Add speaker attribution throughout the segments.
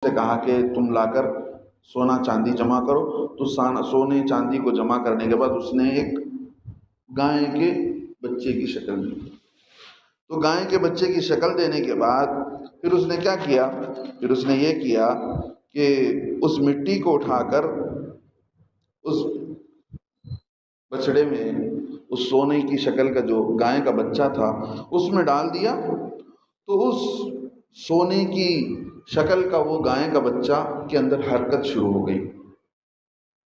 Speaker 1: سے کہا کہ تم لا کر سونا چاندی جمع کرو، تو سونے چاندی کو جمع کرنے کے بعد اس نے ایک گائے کے بچے کی شکل دی۔ تو گائے کے بچے کی شکل دینے کے بعد پھر اس نے کیا کیا؟ پھر اس نے یہ کیا کہ اس مٹی کو اٹھا کر اس بچڑے میں، اس سونے کی شکل کا جو گائے کا بچہ تھا اس میں ڈال دیا، تو اس سونے کی شکل کا وہ گائے کا بچہ کے اندر حرکت شروع ہو گئی،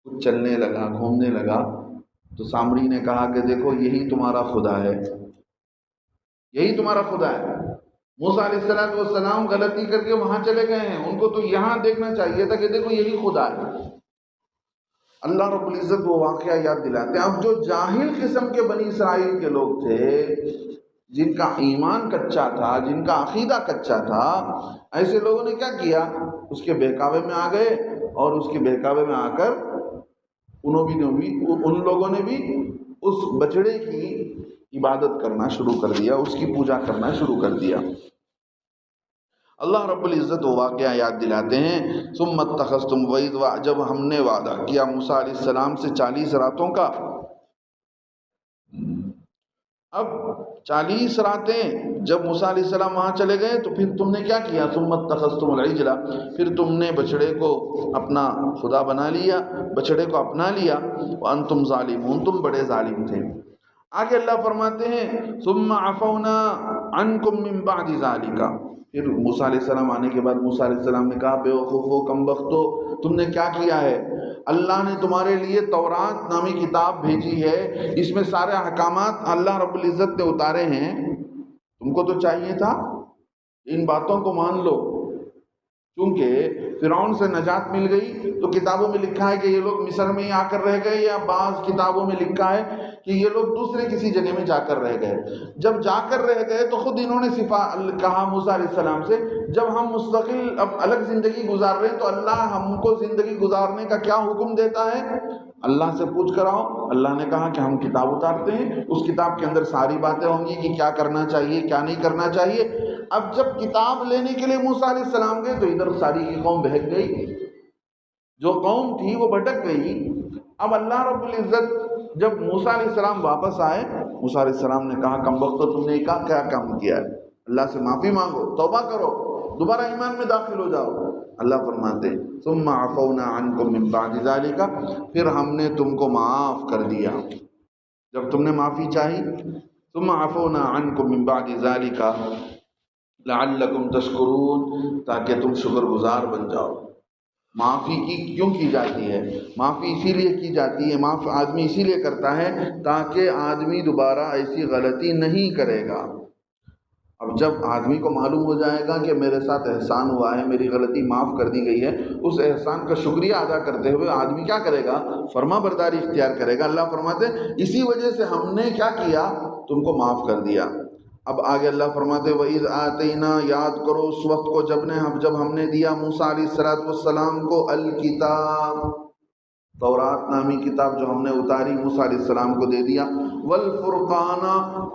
Speaker 1: کچھ چلنے لگا، گھومنے لگا۔ تو سامری نے کہا کہ دیکھو یہی تمہارا خدا ہے، یہی تمہارا خدا ہے۔ موسیٰ علیہ السلام غلطی کر کے وہاں چلے گئے ہیں، ان کو تو یہاں دیکھنا چاہیے تھا کہ دیکھو یہی خدا ہے۔ اللہ رب العزت وہ واقعہ یاد دلاتے ہیں۔ اب جو جاہل قسم کے بنی اسرائیل کے لوگ تھے، جن کا ایمان کچا تھا، جن کا عقیدہ کچا تھا، ایسے لوگوں نے کیا کیا؟ اس کے بہکاوے میں آ گئے، اور اس کے بہکاوے میں آ کر ان لوگوں نے بھی اس بچڑے کی عبادت کرنا شروع کر دیا، اس کی پوجا کرنا شروع کر دیا۔ اللہ رب العزت وہ واقعہ یاد دلاتے ہیں، ثم اتخذتم وعید، جب ہم نے وعدہ کیا موسیٰ علیہ السلام سے 40 راتوں کا۔ اب 40 راتیں جب موسیٰ علیہ السلام وہاں چلے گئے تو پھر تم نے کیا کیا؟ ثم اتخذتم العجل، پھر تم نے بچڑے کو اپنا خدا بنا لیا، بچڑے کو اپنا لیا، وانتم ظالمون، تم بڑے ظالم تھے۔ آگے اللہ فرماتے ہیں ثم عفونا عنکم من بعد ذلک، پھر موسیٰ علیہ السلام آنے کے بعد موسیٰ علیہ السلام نے کہا بے وقوفو، کم بختو، تم نے کیا کیا ہے؟ اللہ نے تمہارے لیے تورات نامی کتاب بھیجی ہے، اس میں سارے احکامات اللہ رب العزت نے اتارے ہیں، تم کو تو چاہیے تھا ان باتوں کو مان لو۔ چونکہ فرعون سے نجات مل گئی تو کتابوں میں لکھا ہے کہ یہ لوگ مصر میں ہی آ کر رہ گئے، یا بعض کتابوں میں لکھا ہے کہ یہ لوگ دوسرے کسی جگہ میں جا کر رہ گئے۔ جب جا کر رہ گئے تو خود انہوں نے کہا موسیٰ علیہ السلام سے، جب ہم مستقل اب الگ زندگی گزار رہے ہیں تو اللہ ہم کو زندگی گزارنے کا کیا حکم دیتا ہے؟ اللہ سے پوچھ کر آؤ۔ اللہ نے کہا کہ ہم کتاب اتارتے ہیں، اس کتاب کے اندر ساری باتیں ہوں گی کہ کیا کرنا چاہیے کیا نہیں کرنا چاہیے۔ اب جب کتاب لینے کے لیے موسیٰ علیہ السلام گئے تو ادھر ساری کی قوم بہک گئی، جو قوم تھی وہ بھٹک گئی۔ اب اللہ رب العزت جب موسیٰ علیہ السلام واپس آئے، موسیٰ علیہ السلام نے کہا کم وقت تم نے کیا کام کیا ہے؟ اللہ سے معافی مانگو، توبہ کرو، دوبارہ ایمان میں داخل ہو جاؤ۔ اللہ فرماتے ہیں ثم عفونا عنکم من بعد ذلک، پھر ہم نے تم کو معاف کر دیا جب تم نے معافی چاہی۔ ثم عفونا عنکم من بعد ذلک لعلکم تشکرون، تاکہ تم شکر گزار بن جاؤ۔ معافی کیوں کی جاتی ہے؟ معافی اسی لیے کی جاتی ہے، معاف آدمی اسی لیے کرتا ہے تاکہ آدمی دوبارہ ایسی غلطی نہیں کرے گا۔ اب جب آدمی کو معلوم ہو جائے گا کہ میرے ساتھ احسان ہوا ہے، میری غلطی معاف کر دی گئی ہے، اس احسان کا شکریہ ادا کرتے ہوئے آدمی کیا کرے گا؟ فرما برداری اختیار کرے گا۔ اللہ فرماتے ہیں اسی وجہ سے ہم نے کیا کیا؟ تم کو معاف کر دیا۔ اب آگے اللہ فرماتے ہیں وَإِذْ آتَيْنَا، یاد کرو اس وقت کو جب ہم نے دیا موسیٰ علیہ السلام کو الکتاب، تورات نامی کتاب جو ہم نے اتاری موسیٰ علیہ السلام کو دے دیا، والفرقان،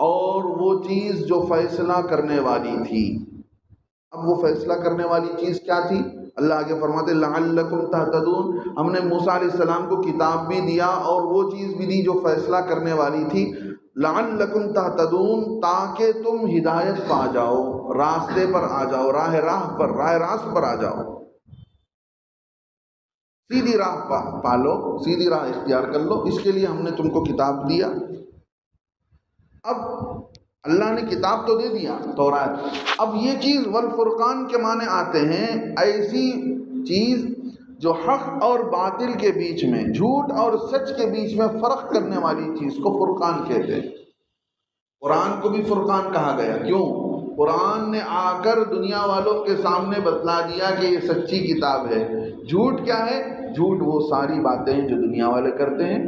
Speaker 1: اور وہ چیز جو فیصلہ کرنے والی تھی۔ اب وہ فیصلہ کرنے والی چیز کیا تھی؟ اللہ آگے فرماتے لعلکم تہتدون، ہم نے موسیٰ علیہ السلام کو کتاب بھی دیا اور وہ چیز بھی دی جو فیصلہ کرنے والی تھی، لعلکم تہتدون، تاکہ تم ہدایت پا جاؤ، راستے پر آ جاؤ، راہ راست پر آ جاؤ، سیدھی راہ پالو، سیدھی راہ اختیار کر لو، اس کے لیے ہم نے تم کو کتاب دیا۔ اب اللہ نے کتاب تو دے دیا تورات، اب یہ چیز والفرقان کے معنی آتے ہیں ایسی چیز جو حق اور باطل کے بیچ میں، جھوٹ اور سچ کے بیچ میں فرق کرنے والی چیز کو فرقان کہتے ہیں۔ قرآن کو بھی فرقان کہا گیا، کیوں؟ قرآن نے آ کر دنیا والوں کے سامنے بتلا دیا کہ یہ سچی کتاب ہے۔ جھوٹ کیا ہے؟ جھوٹ وہ ساری باتیں ہیں جو دنیا والے کرتے ہیں،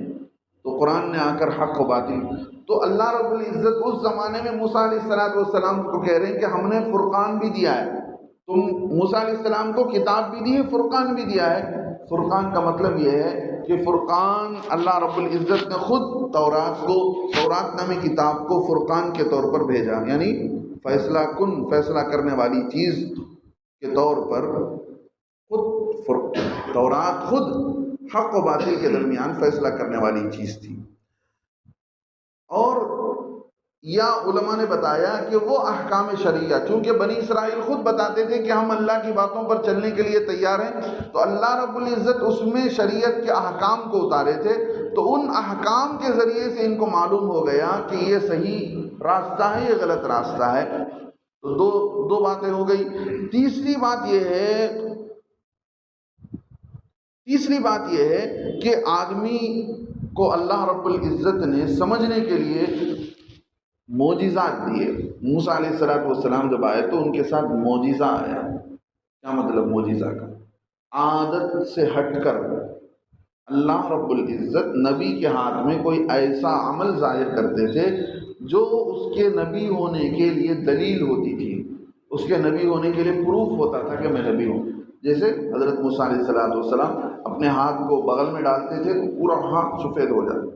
Speaker 1: تو قرآن نے آ کر حق و باطل۔ تو اللہ رب العزت اس زمانے میں موسیٰ علیہ السلام کو کہہ رہے ہیں کہ ہم نے فرقان بھی دیا ہے، تم موسیٰ علیہ السلام کو کتاب بھی دی ہے، فرقان بھی دیا ہے۔ فرقان کا مطلب یہ ہے کہ فرقان اللہ رب العزت نے خود تورات نامی کتاب کو فرقان کے طور پر بھیجا، یعنی فیصلہ کرنے والی چیز کے طور پر تورات خود حق و باطل کے درمیان فیصلہ کرنے والی چیز تھی، اور یا علماء نے بتایا کہ وہ احکام شرعیہ، چونکہ بنی اسرائیل خود بتاتے تھے کہ ہم اللہ کی باتوں پر چلنے کے لیے تیار ہیں، تو اللہ رب العزت اس میں شریعت کے احکام کو اتارے تھے، تو ان احکام کے ذریعے سے ان کو معلوم ہو گیا کہ یہ صحیح راستہ ہے، یہ غلط راستہ ہے۔ تو دو باتیں ہو گئی۔ تیسری بات یہ ہے کہ آدمی کو اللہ رب العزت نے سمجھنے کے لیے معجزات دیے۔ موسیٰ علیہ السلام جب آئے تو ان کے ساتھ معجزہ آیا۔ کیا مطلب معجزہ کا؟ عادت سے ہٹ کر اللہ رب العزت نبی کے ہاتھ میں کوئی ایسا عمل ظاہر کرتے تھے جو اس کے نبی ہونے کے لیے دلیل ہوتی تھی، اس کے نبی ہونے کے لیے پروف ہوتا تھا کہ میں نبی ہوں۔ جیسے حضرت موسیٰ علیہ السلام اپنے ہاتھ کو بغل میں ڈالتے تھے تو پورا ہاتھ سفید ہو جاتا،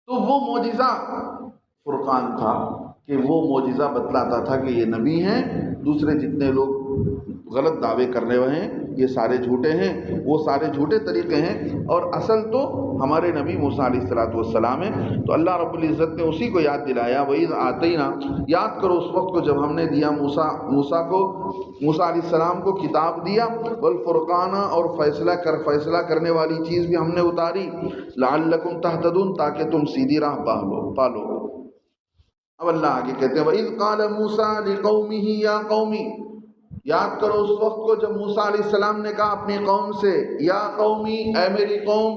Speaker 1: تو وہ معجزہ فرقان تھا کہ وہ معجزہ بتلاتا تھا کہ یہ نبی ہیں، دوسرے جتنے لوگ غلط دعوے کرنے والے ہیں یہ سارے جھوٹے ہیں، وہ سارے جھوٹے طریقے ہیں، اور اصل تو ہمارے نبی موسیٰ علیہ السلام ہیں۔ تو اللہ رب العزت نے اسی کو یاد دلایا، وَإِذْ آتَيْنَا، یاد کرو اس وقت کو جب ہم نے دیا موسیٰ علیہ السلام کو کتاب دیا، والفرقان، اور فیصلہ کرنے والی چیز بھی ہم نے اتاری، لعلکم تہتدون، تاکہ تم سیدھی راہ پالو۔ اب اللہ آگے کہتے ہیں وَإِذْ قَالَ مُوسَىٰ لِقَوْمِهِ يَا قَوْمِ، یاد کرو اس وقت کو جب موسیٰ علیہ السلام نے کہا اپنی قوم سے، یا قومی، اے میری قوم،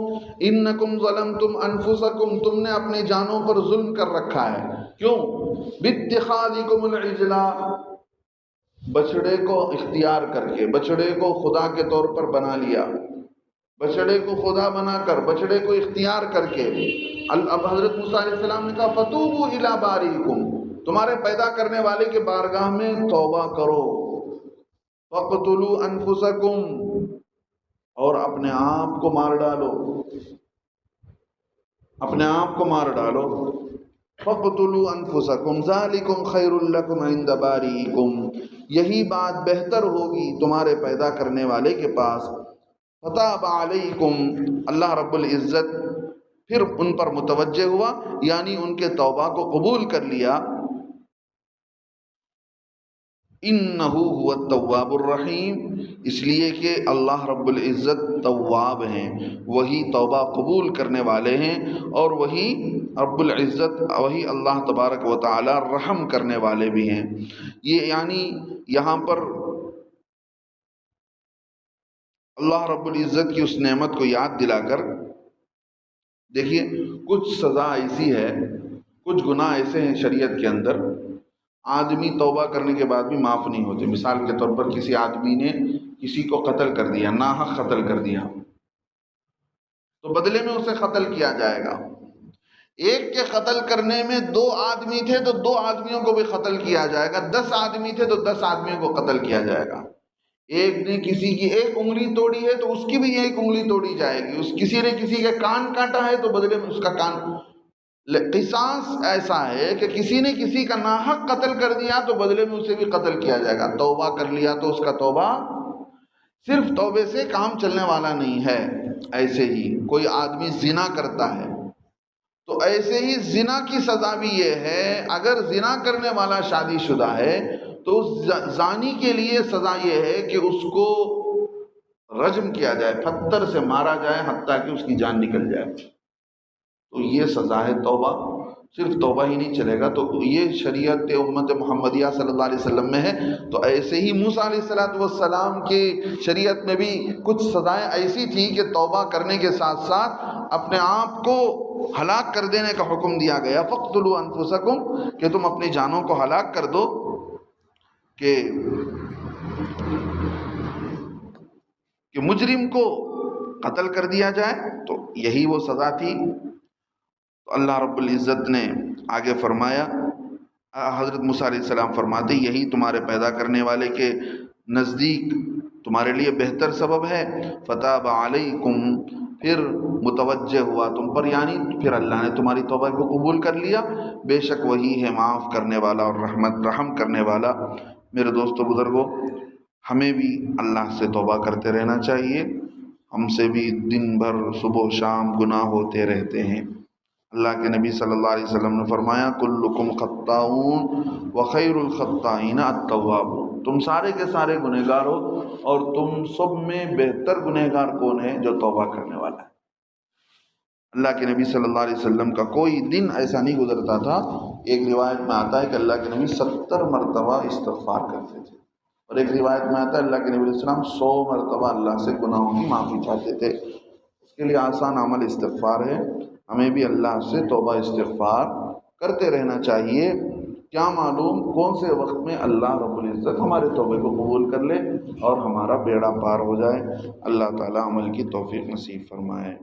Speaker 1: انکم ظلمتم انفسکم، تم نے اپنی جانوں پر ظلم کر رکھا ہے۔ کیوں؟ باتخاذکم العجل، بچڑے کو اختیار کر کے، بچڑے کو خدا کے طور پر بنا لیا، بچڑے کو خدا بنا کر، بچڑے کو اختیار کر کے۔ اب حضرت موسیٰ علیہ السلام نے کہا فتوبوا الی باریکم، تمہارے پیدا کرنے والے کے بارگاہ میں توبہ کرو، فَاقْتُلُوا أَنفُسَكُمْ، اور اپنے آپ کو مار ڈالو، اپنے آپ کو مار ڈالو۔ فَاقْتُلُوا أَنفُسَكُمْ ذَلِكُمْ خَيْرٌ لَكُمْ عِنْدَ بَارِئِكُمْ، یہی بات بہتر ہوگی تمہارے پیدا کرنے والے کے پاس۔ فَتَابَ عَلَيْكُمْ، اللہ رب العزت پھر ان پر متوجہ ہوا، یعنی ان کے توبہ کو قبول کر لیا۔ انہ هو التواب الرحیم، اس لیے کہ اللہ رب العزت تواب ہیں، وہی توبہ قبول کرنے والے ہیں، اور وہی رب العزت، وہی اللہ تبارک و تعالی رحم کرنے والے بھی ہیں۔ یہ یعنی یہاں پر اللہ رب العزت کی اس نعمت کو یاد دلا کر دیکھیے، کچھ سزا ایسی ہے، کچھ گناہ ایسے ہیں شریعت کے اندر، آدمی توبہ کرنے کے بعد بھی معاف نہیں ہوتے۔ مثال کے طور پر کسی آدمی نے کسی کو قتل کر دیا، ناحق قتل کر دیا، تو بدلے میں اسے قتل کیا جائے گا۔ ایک کے قتل کرنے میں 2 آدمی تھے تو 2 آدمیوں کو بھی قتل کیا جائے گا، 10 آدمی تھے تو 10 آدمیوں کو قتل کیا جائے گا۔ ایک نے کسی کی 1 انگلی توڑی ہے تو اس کی بھی 1 انگلی توڑی جائے گی، کسی نے کسی کا کان کاٹا ہے تو بدلے میں اس کا کان۔ قصاص ایسا ہے کہ کسی نے کسی کا ناحق قتل کر دیا تو بدلے میں اسے بھی قتل کیا جائے گا۔ توبہ کر لیا تو اس کا توبہ صرف توبے سے کام چلنے والا نہیں ہے۔ ایسے ہی کوئی آدمی زنا کرتا ہے تو ایسے ہی زنا کی سزا بھی یہ ہے، اگر زنا کرنے والا شادی شدہ ہے تو اس زانی کے لیے سزا یہ ہے کہ اس کو رجم کیا جائے، پتھر سے مارا جائے حتیٰ کہ اس کی جان نکل جائے۔ تو یہ سزا ہے توبہ، صرف توبہ ہی نہیں چلے گا، تو یہ شریعت امت محمدیہ صلی اللہ علیہ وسلم میں ہے۔ تو ایسے ہی موسیٰ علیہ السلام کی شریعت میں بھی کچھ سزائیں ایسی تھی کہ توبہ کرنے کے ساتھ ساتھ اپنے آپ کو ہلاک کر دینے کا حکم دیا گیا، فَاقْتُلُوا أَنفُسَكُمْ، کہ تم اپنی جانوں کو ہلاک کر دو، کہ مجرم کو قتل کر دیا جائے۔ تو یہی وہ سزا تھی۔ تو اللہ رب العزت نے آگے فرمایا، حضرت موسیٰ علیہ السلام فرماتے یہی تمہارے پیدا کرنے والے کے نزدیک تمہارے لیے بہتر سبب ہے۔ فتاب علیکم، پھر متوجہ ہوا تم پر، یعنی پھر اللہ نے تمہاری توبہ کو قبول کر لیا، بے شک وہی ہے معاف کرنے والا اور رحم کرنے والا۔ میرے دوستو بزرگوں، ہمیں بھی اللہ سے توبہ کرتے رہنا چاہیے. ہم سے بھی دن بھر صبح و شام گناہ ہوتے رہتے ہیں. اللہ کے نبی صلی اللہ علیہ وسلم نے فرمایا کلکم خطاؤون وخیر الخطائین التوابون. تم سارے کے سارے گنہگار ہو اور تم سب میں بہتر گنہگار کون ہے؟ جو توبہ کرنے والا ہے. اللہ کے نبی صلی اللہ علیہ وسلم کا کوئی دن ایسا نہیں گزرتا تھا. ایک روایت میں آتا ہے کہ اللہ کے نبی 70 مرتبہ استغفار کرتے تھے، اور ایک روایت میں آتا ہے اللہ کے نبی علیہ السلام 100 مرتبہ اللہ سے گناہوں کی معافی چاہتے تھے. اس کے لیے آسان عمل استغفار ہے. ہمیں بھی اللہ سے توبہ استغفار کرتے رہنا چاہیے. کیا معلوم کون سے وقت میں اللہ رب العزت ہمارے توبے کو قبول کر لے اور ہمارا بیڑا پار ہو جائے. اللہ تعالی عمل کی توفیق نصیب فرمائے.